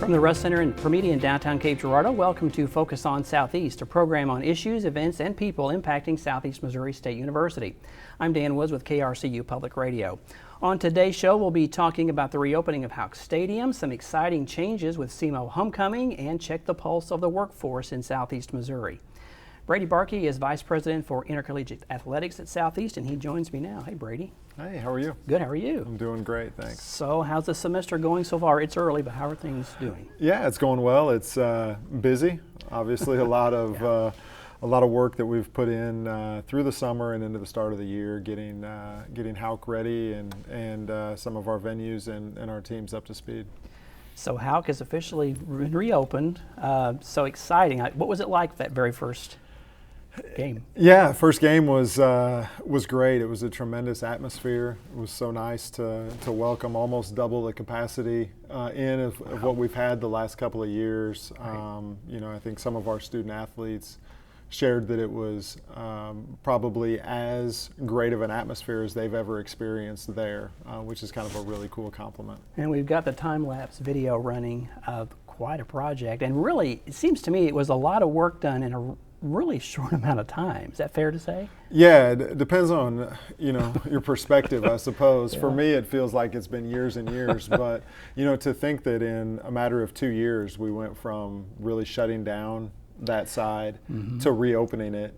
From the Russ Center in Promedi in downtown Cape Girardeau, welcome to Focus on Southeast, a program on issues, events, and people impacting Southeast Missouri State University. I'm Dan Woods with KRCU Public Radio. On today's show, we'll be talking about the reopening of Houck Stadium, some exciting changes with SEMO Homecoming, and check the pulse of the workforce in Southeast Missouri. Brady Barke is Vice President for Intercollegiate Athletics at Southeast, and he joins me now. Hey, Brady. Hey, how are you? Good, how are you? I'm doing great, thanks. So, how's the semester going so far? It's early, but how are things doing? Yeah, it's going well. It's busy. Obviously, a lot of work that we've put in through the summer and into the start of the year, getting Houck ready and some of our venues and our teams up to speed. So Houck is officially reopened. So exciting! What was it like that very first game? Yeah, first game was great. It was a tremendous atmosphere. It was so nice to welcome almost double the capacity of what we've had the last couple of years. Right. I think some of our student athletes shared that it was probably as great of an atmosphere as they've ever experienced there, which is kind of a really cool compliment. And we've got the time-lapse video running of quite a project. And really, it seems to me it was a lot of work done in a really short amount of time. Is that fair to say? Yeah, it depends on your perspective, I suppose. Yeah. For me, it feels like it's been years and years, but to think that in a matter of 2 years we went from really shutting down that side to reopening it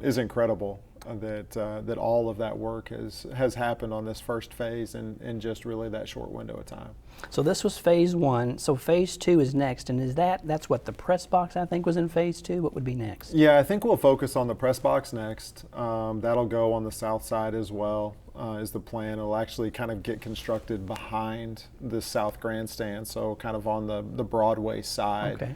is incredible. That all of that work has happened on this first phase in just really that short window of time. So this was phase one. So phase two is next, and that's what the press box I think was in phase two. What would be next? Yeah, I think we'll focus on the press box next. That'll go on the south side as well. Is the plan. It'll actually kind of get constructed behind the south grandstand, so kind of on the Broadway side. Okay.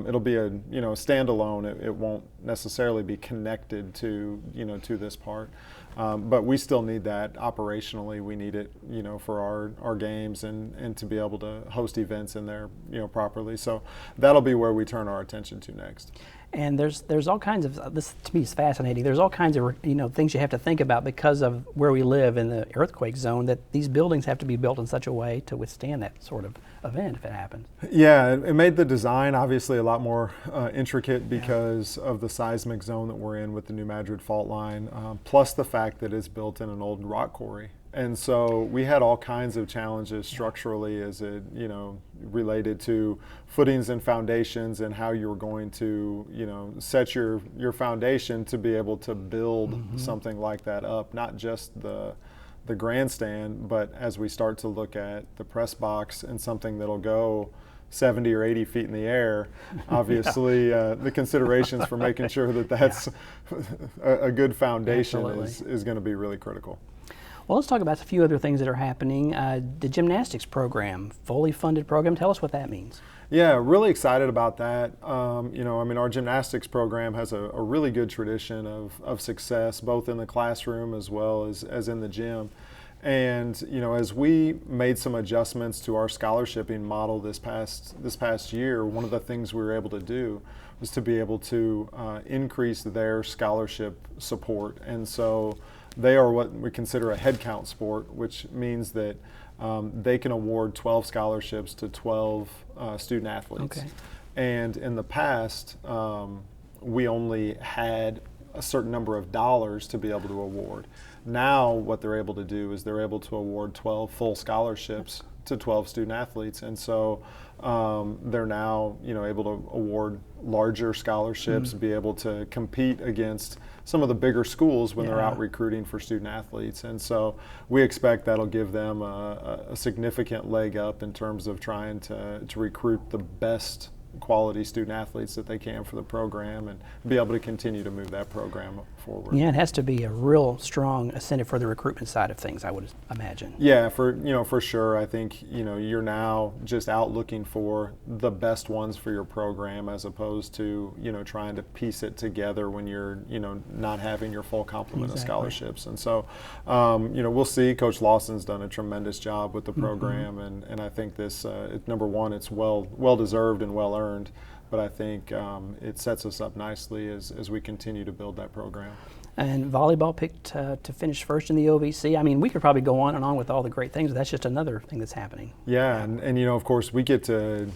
It'll be a standalone. It won't necessarily be connected to to this part, but we still need that operationally. We need it for our games and to be able to host events in there properly. So that'll be where we turn our attention to next. And there's all kinds of, this to me is fascinating, there's all kinds of things you have to think about because of where we live in the earthquake zone, that these buildings have to be built in such a way to withstand that sort of event if it happens. Yeah, it made the design obviously a lot more intricate because of the seismic zone that we're in with the New Madrid fault line, plus the fact that it's built in an old rock quarry. And so we had all kinds of challenges structurally as it, related to footings and foundations and how you were going to, set your foundation to be able to build something like that up, not just the grandstand, but as we start to look at the press box and something that'll go 70 or 80 feet in the air, obviously the considerations for making sure that that's a good foundation is going to be really critical. Well, let's talk about a few other things that are happening. The gymnastics program, fully funded program. Tell us what that means. Yeah, really excited about that. Our gymnastics program has a really good tradition of success, both in the classroom as well as in the gym. And as we made some adjustments to our scholarshiping model this past year, one of the things we were able to do was to be able to increase their scholarship support. And so they are what we consider a headcount sport, which means that they can award 12 scholarships to 12 student athletes. Okay. And in the past, we only had a certain number of dollars to be able to award. Now what they're able to do is they're able to award 12 full scholarships to 12 student athletes. And so they're now able to award larger scholarships, be able to compete against some of the bigger schools when they're out recruiting for student athletes. And so we expect that'll give them a significant leg up in terms of trying to recruit the best quality student athletes that they can for the program and be able to continue to move that program forward. Yeah, it has to be a real strong incentive for the recruitment side of things, I would imagine. Yeah, for sure. I think you're now just out looking for the best ones for your program as opposed to trying to piece it together when you're not having your full complement of scholarships. And so we'll see. Coach Lawson's done a tremendous job with the program, and I think this number one, it's well deserved and well earned. But I think it sets us up nicely as we continue to build that program. And volleyball picked to finish first in the OVC. I mean, we could probably go on and on with all the great things, but that's just another thing that's happening. Yeah, and you know, of course, we get to,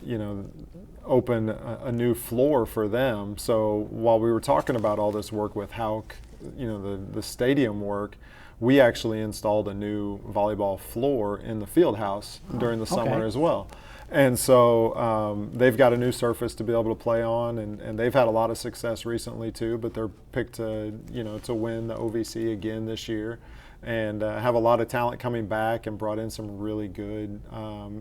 you know, open a new floor for them. So while we were talking about all this work with Houck, you know, the stadium work, we actually installed a new volleyball floor in the field house during the summer as well. And so they've got a new surface to be able to play on, and they've had a lot of success recently too, but they're picked to, you know, to win the OVC again this year, and have a lot of talent coming back and brought in some really good,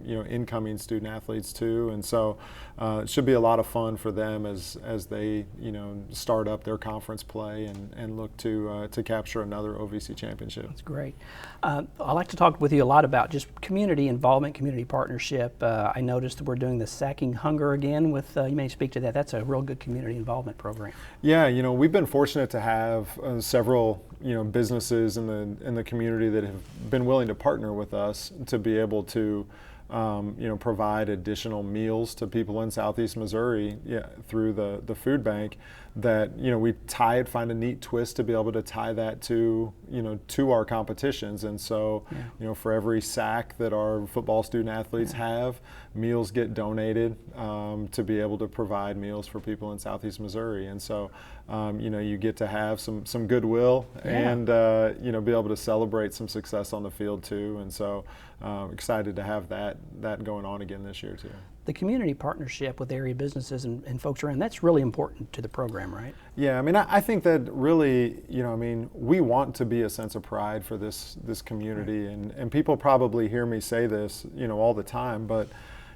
you know, incoming student athletes too. And so it should be a lot of fun for them as they, you know, start up their conference play and look to capture another OVC championship. That's great. I'd like to talk with you a lot about just community involvement, community partnership. I noticed that we're doing the Sacking Hunger again with, you may speak to that. That's a real good community involvement program. Yeah, you know, we've been fortunate to have several, you know, businesses in the community that have been willing to partner with us to be able to, you know, provide additional meals to people in Southeast Missouri, through the food bank. That, you know, we find a neat twist to be able to tie that to, you know, to our competitions. And so, you know, for every sack that our football student athletes have, meals get donated to be able to provide meals for people in Southeast Missouri. And so, you know, you get to have some goodwill and, you know, be able to celebrate some success on the field too. And so excited to have that going on again this year too. The community partnership with area businesses and folks around, that's really important to the program, right? Yeah, I mean, I think that really, you know, I mean, we want to be a sense of pride for this community, and people probably hear me say this, you know, all the time, but,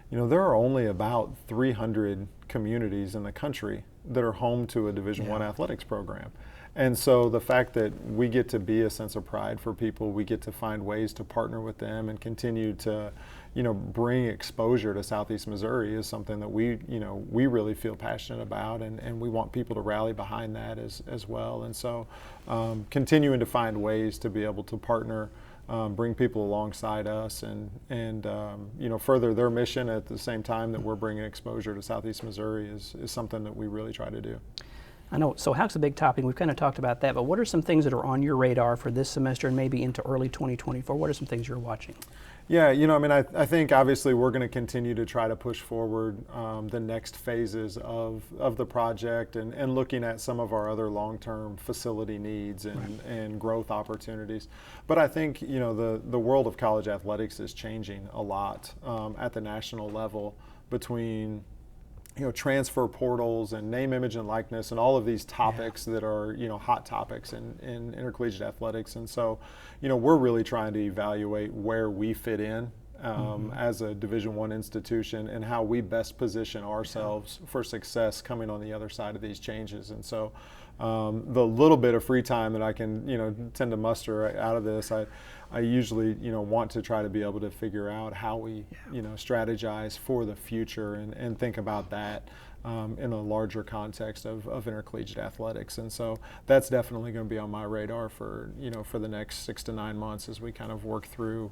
you know, there are only about 300 communities in the country that are home to a Division I athletics program. And so the fact that we get to be a sense of pride for people, we get to find ways to partner with them and continue to, you know, bring exposure to Southeast Missouri is something that we really feel passionate about, and we want people to rally behind that as well. And so continuing to find ways to be able to partner, bring people alongside us and you know, further their mission at the same time that we're bringing exposure to Southeast Missouri is something that we really try to do. I know, so Houck's a big topic. We've kind of talked about that, but what are some things that are on your radar for this semester and maybe into early 2024? What are some things you're watching? Yeah, you know, I mean, I think obviously we're going to continue to try to push forward the next phases of the project and looking at some of our other long-term facility needs and growth opportunities. But I think, you know, the world of college athletics is changing a lot at the national level between, you know, transfer portals and name, image, and likeness and all of these topics that are, you know, hot topics in intercollegiate athletics. And so, you know, we're really trying to evaluate where we fit in as a Division I institution and how we best position ourselves for success coming on the other side of these changes. And so the little bit of free time that I can, you know, tend to muster out of this, I usually, you know, want to try to be able to figure out how we, you know, strategize for the future and think about that in a larger context of intercollegiate athletics. And so that's definitely going to be on my radar for, you know, for the next 6 to 9 months as we kind of work through,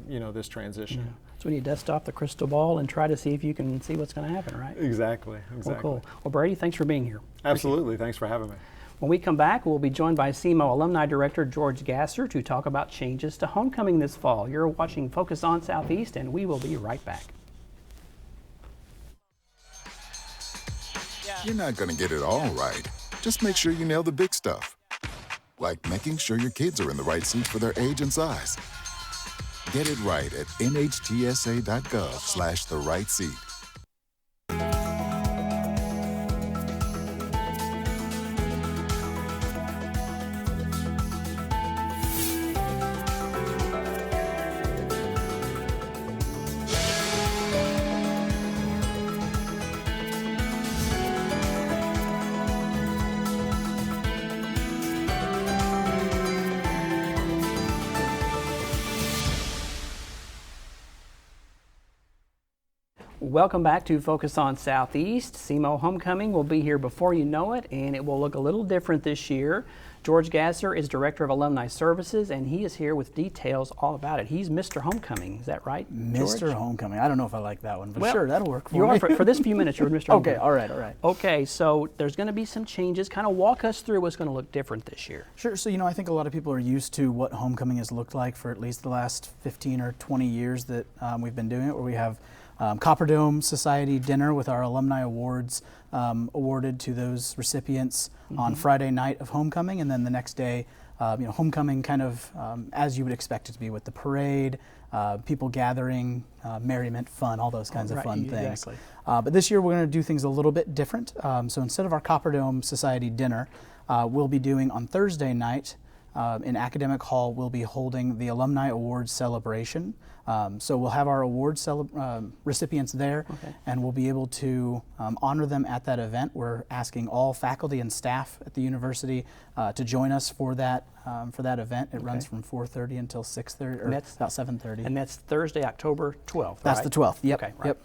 you know, this transition. Yeah. So when you dust off the crystal ball and try to see if you can see what's going to happen, right? Exactly. Well, cool. Well, Brady, thanks for being here. Absolutely. Thanks for having me. When we come back, we'll be joined by SEMO Alumni Director George Gasser to talk about changes to homecoming this fall. You're watching Focus on Southeast, and we will be right back. You're not going to get it all right. Just make sure you nail the big stuff. Like making sure your kids are in the right seat for their age and size. Get it right at nhtsa.gov/the right seat. Welcome back to Focus on Southeast. SEMO Homecoming will be here before you know it, and it will look a little different this year. George Gasser is Director of Alumni Services, and he is here with details all about it. He's Mr. Homecoming, is that right, George? Mr. Homecoming. I don't know if I like that one, but well, sure, that'll work for you me. are for this few minutes, you're Mr. Homecoming. Okay, all right. Okay, so there's going to be some changes. Kind of walk us through what's going to look different this year. Sure, so I think a lot of people are used to what homecoming has looked like for at least the last 15 or 20 years that we've been doing it, where we have Copper Dome Society dinner with our alumni awards awarded to those recipients on Friday night of homecoming, and then the next day, homecoming kind of as you would expect it to be, with the parade, people gathering, merriment, fun, all those kinds of fun things. Exactly. But this year we're going to do things a little bit different. So instead of our Copper Dome Society dinner, we'll be doing on Thursday night in Academic Hall, we'll be holding the Alumni Awards celebration. So we'll have our awards recipients there, and we'll be able to honor them at that event. We're asking all faculty and staff at the university to join us for that event. It runs from 4:30 until 6:30, or that's about 7:30. And that's Thursday, October 12th, That's right? the 12th. Yep. Okay, right. Yep.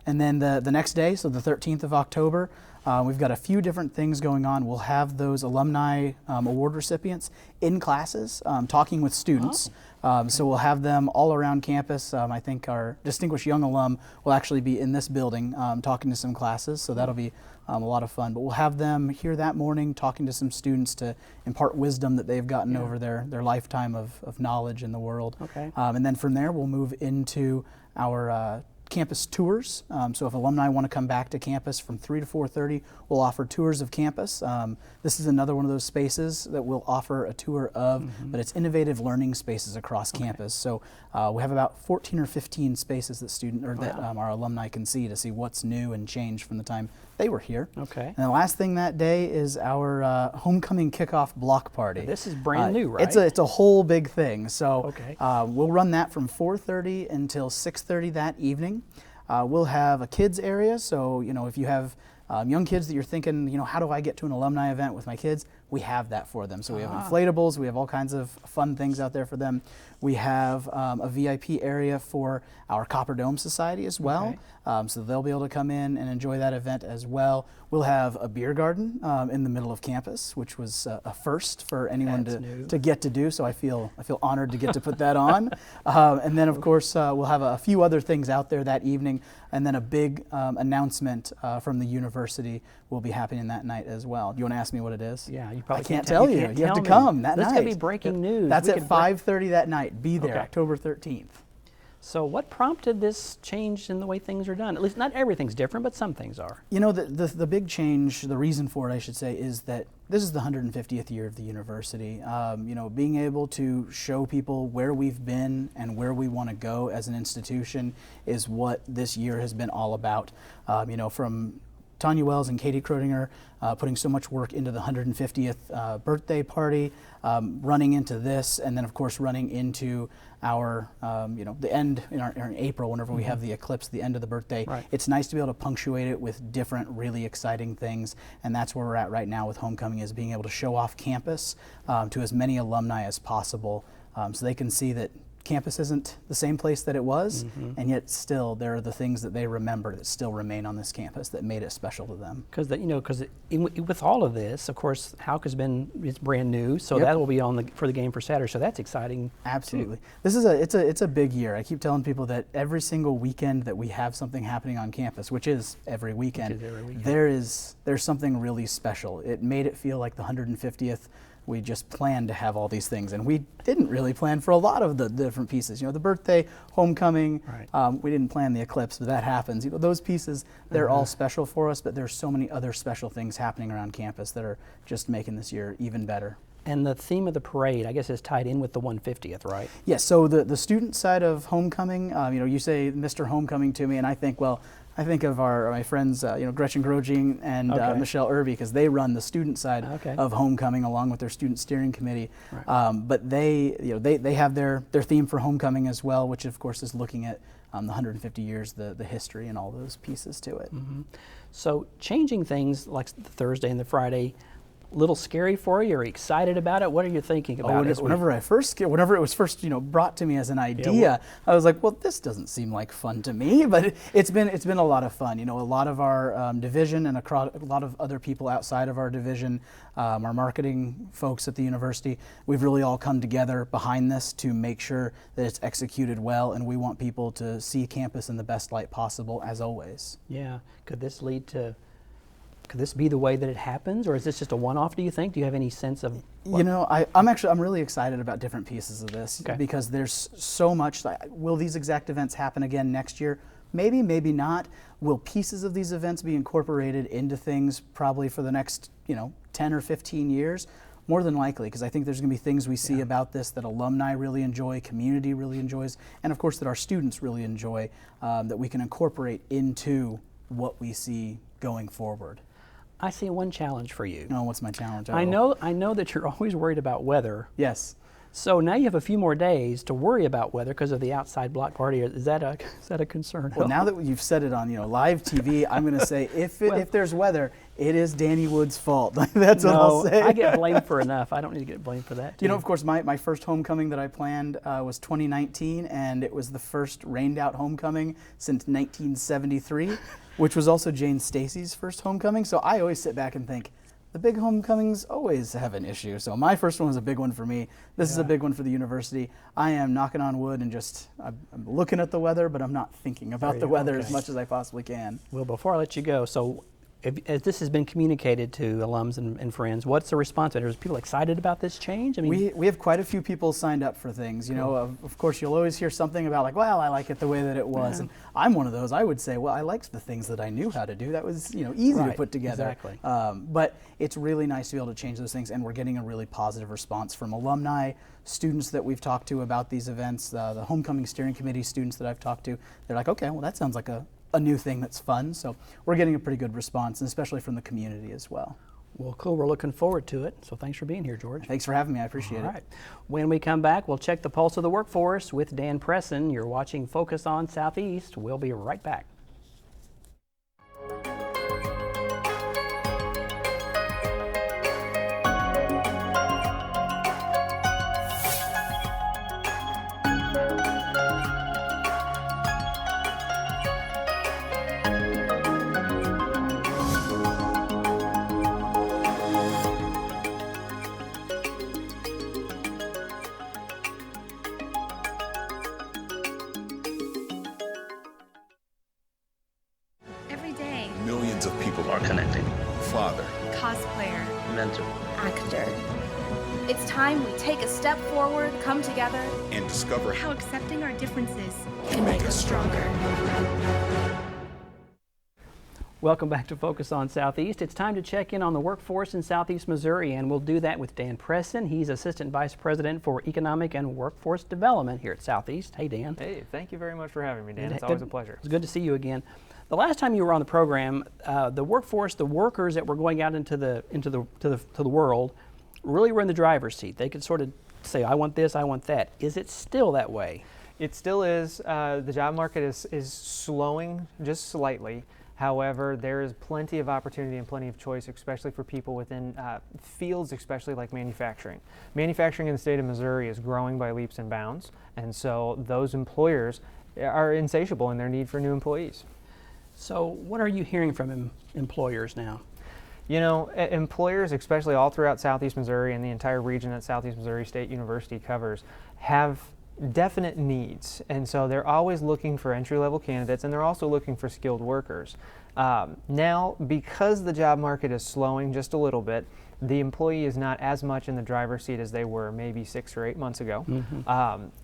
And then the next day, so the 13th of October, we've got a few different things going on. We'll have those alumni award recipients in classes talking with students. So we'll have them all around campus. I think our distinguished young alum will actually be in this building talking to some classes, so that'll be a lot of fun. But we'll have them here that morning talking to some students to impart wisdom that they've gotten over their lifetime of knowledge in the world. Okay. And then from there, we'll move into our campus tours. So if alumni want to come back to campus from 3 to 4:30, we'll offer tours of campus. This is another one of those spaces that we'll offer a tour of, but it's innovative learning spaces across campus. So we have about 14 or 15 spaces that that our alumni can see to see what's new and changed from the time they were here. Okay. And the last thing that day is our homecoming kickoff block party. This is brand new, right? It's a whole big thing. So Okay. we'll run that from 4:30 until 6:30 that evening. We'll have a kids area, so if you have young kids that you're thinking, how do I get to an alumni event with my kids? We have that for them. So we have inflatables, we have all kinds of fun things out there for them. We have a VIP area for our Copper Dome Society as well, so they'll be able to come in and enjoy that event as well. We'll have a beer garden in the middle of campus, which was a first for anyone to get to do. So I feel honored to get to put that on. And then of course we'll have a few other things out there that evening, and then a big announcement from the university will be happening that night as well. Do you want to ask me what it is? Yeah, you probably I can't tell you. You have to come that night. This is going to be breaking news. That's at 5:30 that night. Be there, Okay. October 13th. So what prompted this change in the way things are done? At least not everything's different, but some things are. The big change, the reason for it, I should say, is that this is the 150th year of the university. Being able to show people where we've been and where we want to go as an institution is what this year has been all about. From Tanya Wells and Katie Krodinger putting so much work into the 150th birthday party, running into this, and then of course running into our, the end in April, whenever we have the eclipse, the end of the birthday. Right. It's nice to be able to punctuate it with different really exciting things, and that's where we're at right now with homecoming, is being able to show off campus to as many alumni as possible, so they can see that campus isn't the same place that it was, and yet still there are the things that they remember that still remain on this campus that made it special to them. Because with all of this, of course, Houck it's brand new, so that will be for the game for Saturday. So that's exciting. Absolutely, this is it's a big year. I keep telling people that every single weekend that we have something happening on campus, which is every weekend, there's something really special. It made it feel like the 150th. We just planned to have all these things, and we didn't really plan for a lot of the different pieces. The birthday, homecoming, we didn't plan the eclipse, but that happens. Those pieces, they're all special for us, but there's so many other special things happening around campus that are just making this year even better. And the theme of the parade, I guess, is tied in with the 150th, right? Yes, so the student side of homecoming, you say Mr. Homecoming to me, and I think of my friends, Gretchen Groging and Michelle Irby, because they run the student side of homecoming along with their student steering committee. Right. But they have their theme for homecoming as well, which of course is looking at the 150 years, the history, and all those pieces to it. So changing things like the Thursday and the Friday, a little scary for you? Are you excited about it? What are you thinking about it? Whenever it was first brought to me as an idea, I was like, well, this doesn't seem like fun to me. But it's been a lot of fun. A lot of our division and a lot of other people outside of our division, our marketing folks at the university, we've really all come together behind this to make sure that it's executed well, and we want people to see campus in the best light possible, as always. Yeah. Could this be the way that it happens, or is this just a one-off, do you think? Do you have any sense of what? I'm really excited about different pieces of this because there's so much. Will these exact events happen again next year? Maybe, maybe not. Will pieces of these events be incorporated into things probably for the next 10 or 15 years? More than likely, because I think there's going to be things we see about this that alumni really enjoy, community really enjoys, and of course that our students really enjoy, that we can incorporate into what we see going forward. I see one challenge for you. No, what's my challenge? I know that you're always worried about weather. Yes. So now you have a few more days to worry about weather because of the outside block party. Is that a concern? Well, now that you've said it on live TV, I'm going to say if there's weather, it is Danny Wood's fault. That's what I'll say. I get blamed for enough. I don't need to get blamed for that. Of course, my first homecoming that I planned was 2019, and it was the first rained out homecoming since 1973, which was also Jane Stacy's first homecoming. So I always sit back and think, the big homecomings always have an issue. So my first one was a big one for me. This is a big one for the university. I am knocking on wood and I'm looking at the weather, but I'm not thinking about the weather as much as I possibly can. Well, before I let you go, so as this has been communicated to alums and friends, what's the response? Are people excited about this change? I mean, we have quite a few people signed up for things. Of course, you'll always hear something about well, I like it the way that it was, and I'm one of those. I would say, well, I liked the things that I knew how to do. That was easy to put together. Exactly. But it's really nice to be able to change those things, and we're getting a really positive response from alumni, students that we've talked to about these events, the homecoming steering committee students that I've talked to. They're like, okay, well, that sounds like a new thing that's fun. So we're getting a pretty good response, and especially from the community as well. Well, cool. We're looking forward to it. So thanks for being here, George. Thanks for having me. I appreciate it. All right. When we come back, we'll check the pulse of the workforce with Dan Presson. You're watching Focus on Southeast. We'll be right back. Millions of people are connecting. Father, cosplayer, Mentor, actor. It's time we take a step forward, come together, and discover how accepting our differences can make us stronger. Welcome back to Focus on Southeast. It's time to check in on the workforce in Southeast Missouri, and we'll do that with Dan Presson. He's Assistant Vice President for Economic and Workforce Development here at Southeast. Hey, Dan. Hey, thank you very much for having me, Dan. It's always a pleasure. It's good to see you again. The last time you were on the program, the workforce, the workers that were going out into the world, really were in the driver's seat. They could sort of say, "I want this, I want that." Is it still that way? It still is. The job market is slowing just slightly. However, there is plenty of opportunity and plenty of choice, especially for people within fields, especially like manufacturing. Manufacturing in the state of Missouri is growing by leaps and bounds, and so those employers are insatiable in their need for new employees. So what are you hearing from employers now? Employers, especially all throughout Southeast Missouri and the entire region that Southeast Missouri State University covers, have definite needs, and so they're always looking for entry-level candidates, and they're also looking for skilled workers. Now, because the job market is slowing just a little bit, the employee is not as much in the driver's seat as they were maybe 6 or 8 months ago.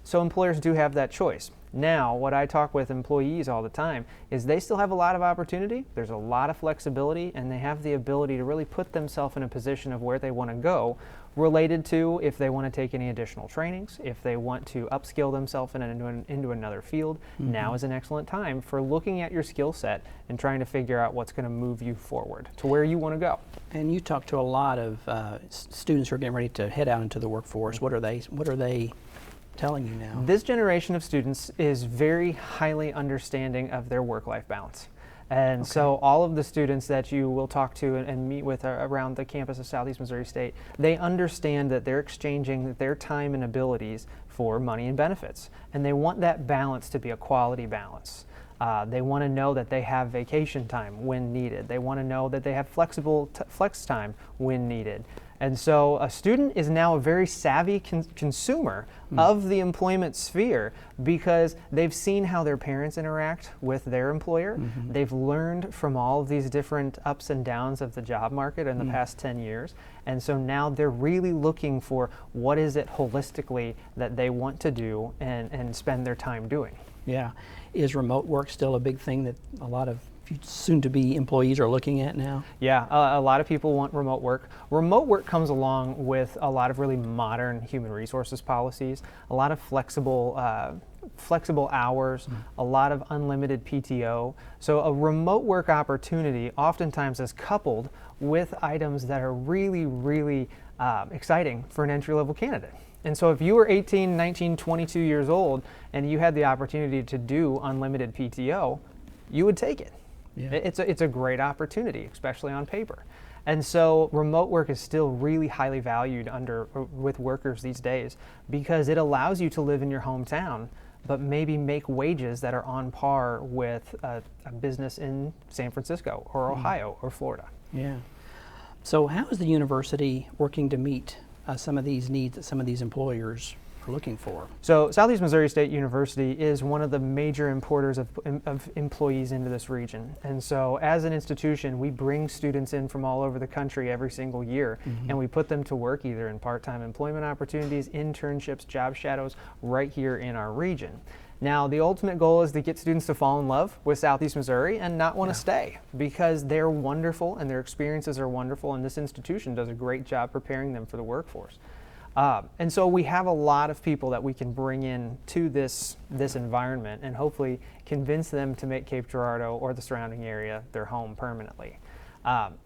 So employers do have that choice. Now, what I talk with employees all the time is they still have a lot of opportunity, there's a lot of flexibility, and they have the ability to really put themselves in a position of where they want to go, related to if they want to take any additional trainings, if they want to upskill themselves into another field. Now is an excellent time for looking at your skill set and trying to figure out what's going to move you forward to where you want to go. And you talk to a lot of students who are getting ready to head out into the workforce. What are they telling you now? This generation of students is very highly understanding of their work-life balance. And so all of the students that you will talk to and meet with around the campus of Southeast Missouri State, they understand that they're exchanging their time and abilities for money and benefits. And they want that balance to be a quality balance. They want to know that they have vacation time when needed. They want to know that they have flex time when needed. And so a student is now a very savvy consumer of the employment sphere because they've seen how their parents interact with their employer. They've learned from all of these different ups and downs of the job market in the past 10 years. And so now they're really looking for what is it holistically that they want to do and spend their time doing. Yeah. Is remote work still a big thing that a lot of soon-to-be employees are looking at now? Yeah, a lot of people want remote work. Remote work comes along with a lot of really modern human resources policies, a lot of flexible hours, a lot of unlimited PTO. So a remote work opportunity oftentimes is coupled with items that are really, really exciting for an entry-level candidate. And so if you were 18, 19, 22 years old and you had the opportunity to do unlimited PTO, you would take it. Yeah. It's a great opportunity, especially on paper. And so remote work is still really highly valued with workers these days because it allows you to live in your hometown, but maybe make wages that are on par with a business in San Francisco or Ohio or Florida. Yeah. So how is the university working to meet some of these needs that some of these employers are looking for? So Southeast Missouri State University is one of the major importers of employees into this region. And so as an institution, we bring students in from all over the country every single year, and we put them to work either in part-time employment opportunities, internships, job shadows right here in our region. Now, the ultimate goal is to get students to fall in love with Southeast Missouri and not want to stay because they're wonderful and their experiences are wonderful, and this institution does a great job preparing them for the workforce. And so we have a lot of people that we can bring in to this environment and hopefully convince them to make Cape Girardeau or the surrounding area their home permanently.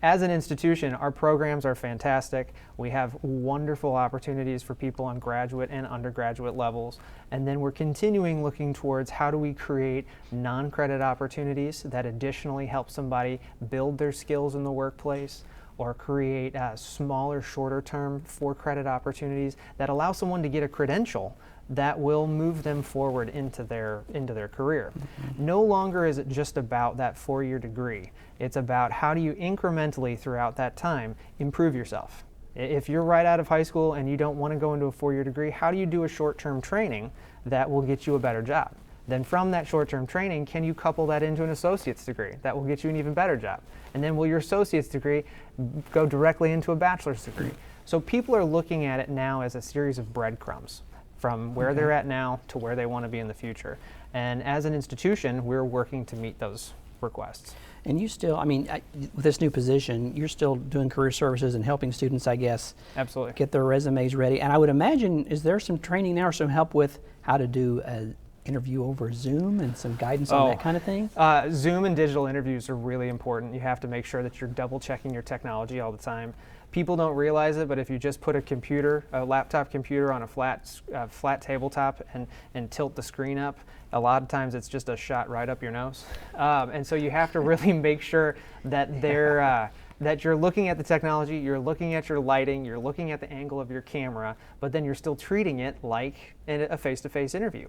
As an institution, our programs are fantastic. We have wonderful opportunities for people on graduate and undergraduate levels. And then we're continuing looking towards how do we create non-credit opportunities that additionally help somebody build their skills in the workplace, or create smaller, shorter term for-credit opportunities that allow someone to get a credential that will move them forward into their career. No longer is it just about that 4-year degree. It's about how do you incrementally throughout that time improve yourself. If you're right out of high school and you don't want to go into a 4-year degree, how do you do a short-term training that will get you a better job? Then from that short-term training, can you couple that into an associate's degree? That will get you an even better job. And then will your associate's degree go directly into a bachelor's degree? So people are looking at it now as a series of breadcrumbs from where they're at now to where they want to be in the future. And as an institution, we're working to meet those requests. And you still, I mean, with this new position, you're still doing career services and helping students, I guess, absolutely, get their resumes ready. And I would imagine, is there some training now or some help with how to do an interview over Zoom and some guidance on that kind of thing? Zoom and digital interviews are really important. You have to make sure that you're double checking your technology all the time. People don't realize it, but if you just put a laptop computer on a flat tabletop and tilt the screen up, a lot of times it's just a shot right up your nose. And so you have to really make sure that that you're looking at the technology, you're looking at your lighting, you're looking at the angle of your camera, but then you're still treating it like a face-to-face interview.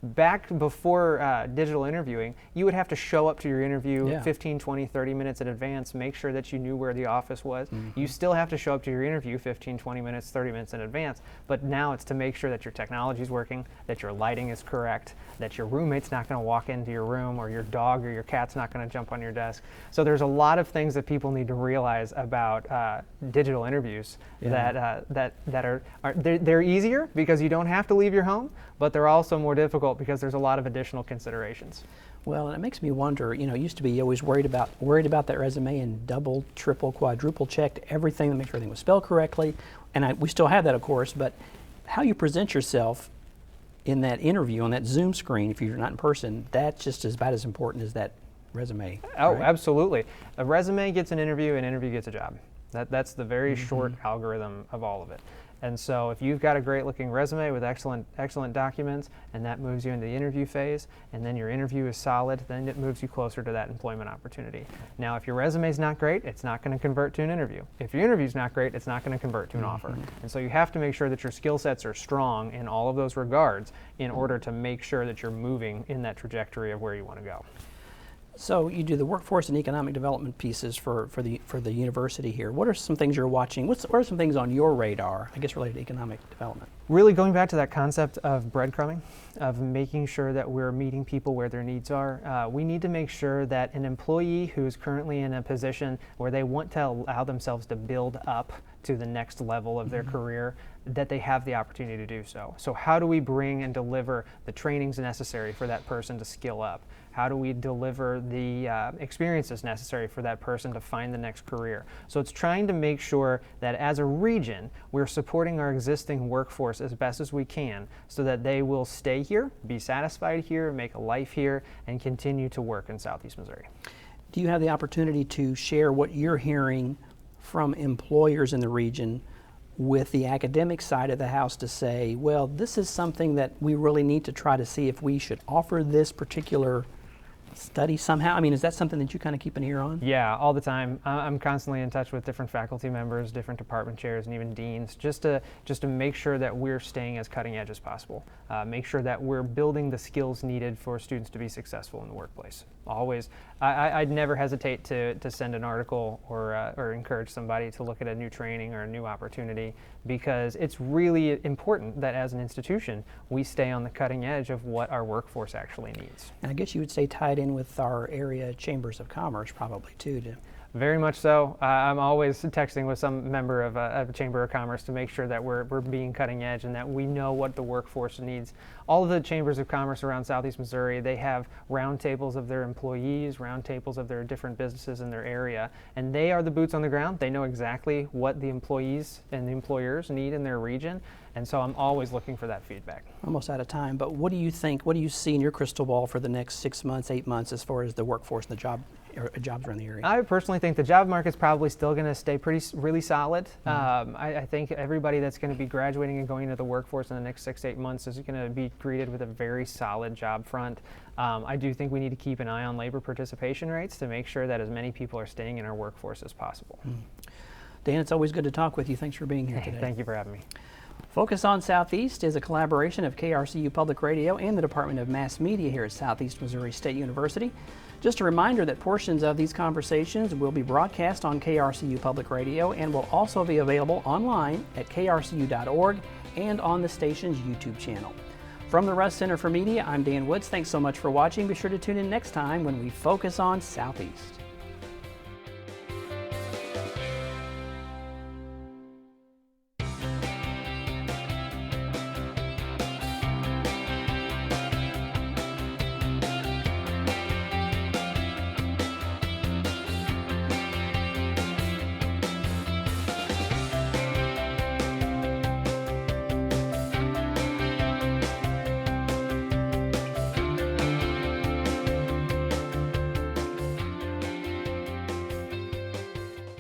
Back before digital interviewing, you would have to show up to your interview 15, 20, 30 minutes in advance, make sure that you knew where the office was. You still have to show up to your interview 15, 20 minutes, 30 minutes in advance, but now it's to make sure that your technology is working, that your lighting is correct, that your roommate's not going to walk into your room, or your dog or your cat's not going to jump on your desk. So there's a lot of things that people need to realize about digital interviews that are they're easier because you don't have to leave your home, but they're also more difficult because there's a lot of additional considerations. Well, and it makes me wonder, you know, it used to be always worried about that resume and double, triple, quadruple checked everything to make sure everything was spelled correctly. And we still have that, of course, but how you present yourself in that interview on that Zoom screen, if you're not in person, that's just about as important as that resume. Oh, right? Absolutely. A resume gets an interview gets a job. That's the very short algorithm of all of it. And so if you've got a great looking resume with excellent documents, and that moves you into the interview phase, and then your interview is solid, then it moves you closer to that employment opportunity. Now, if your resume is not great, it's not going to convert to an interview. If your interview is not great, it's not going to convert to an offer. And so you have to make sure that your skill sets are strong in all of those regards in order to make sure that you're moving in that trajectory of where you want to go. So you do the workforce and economic development pieces for the university here. What are some things you're watching? What are some things on your radar, I guess, related to economic development? Really going back to that concept of breadcrumbing, of making sure that we're meeting people where their needs are. We need to make sure that an employee who is currently in a position where they want to allow themselves to build up to the next level of their career, that they have the opportunity to do so. So how do we bring and deliver the trainings necessary for that person to skill up? How do we deliver the experiences necessary for that person to find the next career? So it's trying to make sure that as a region, we're supporting our existing workforce as best as we can so that they will stay here, be satisfied here, make a life here, and continue to work in Southeast Missouri. Do you have the opportunity to share what you're hearing from employers in the region with the academic side of the house to say, well, this is something that we really need to try to see if we should offer this particular study somehow? I mean, is that something that you kind of keep an ear on? Yeah, all the time. I'm constantly in touch with different faculty members, different department chairs, and even deans, just to make sure that we're staying as cutting edge as possible. Make sure that we're building the skills needed for students to be successful in the workplace. Always, I'd never hesitate to send an article or encourage somebody to look at a new training or a new opportunity, because it's really important that as an institution we stay on the cutting edge of what our workforce actually needs. And I guess you would say tied in with our area chambers of commerce probably too. Very much so. I'm always texting with some member of a Chamber of Commerce to make sure that we're being cutting edge and that we know what the workforce needs. All of the Chambers of Commerce around Southeast Missouri, they have roundtables of their employees, roundtables of their different businesses in their area, and they are the boots on the ground. They know exactly what the employees and the employers need in their region, and so I'm always looking for that feedback. Almost out of time, but what do you think, what do you see in your crystal ball for the next 6 months, 8 months as far as the workforce and the jobs around the area? I personally think the job market's probably still going to stay really solid. I think everybody that's going to be graduating and going into the workforce in the next 6 to 8 months is going to be greeted with a very solid job front. I do think we need to keep an eye on labor participation rates to make sure that as many people are staying in our workforce as possible. Dan, it's always good to talk with you. Thanks for being here today. Thank you for having me. Focus on Southeast is a collaboration of KRCU Public Radio and the Department of Mass Media here at Southeast Missouri State University. Just a reminder that portions of these conversations will be broadcast on KRCU Public Radio and will also be available online at krcu.org and on the station's YouTube channel. From the Russ Center for Media, I'm Dan Woods. Thanks so much for watching. Be sure to tune in next time when we focus on Southeast.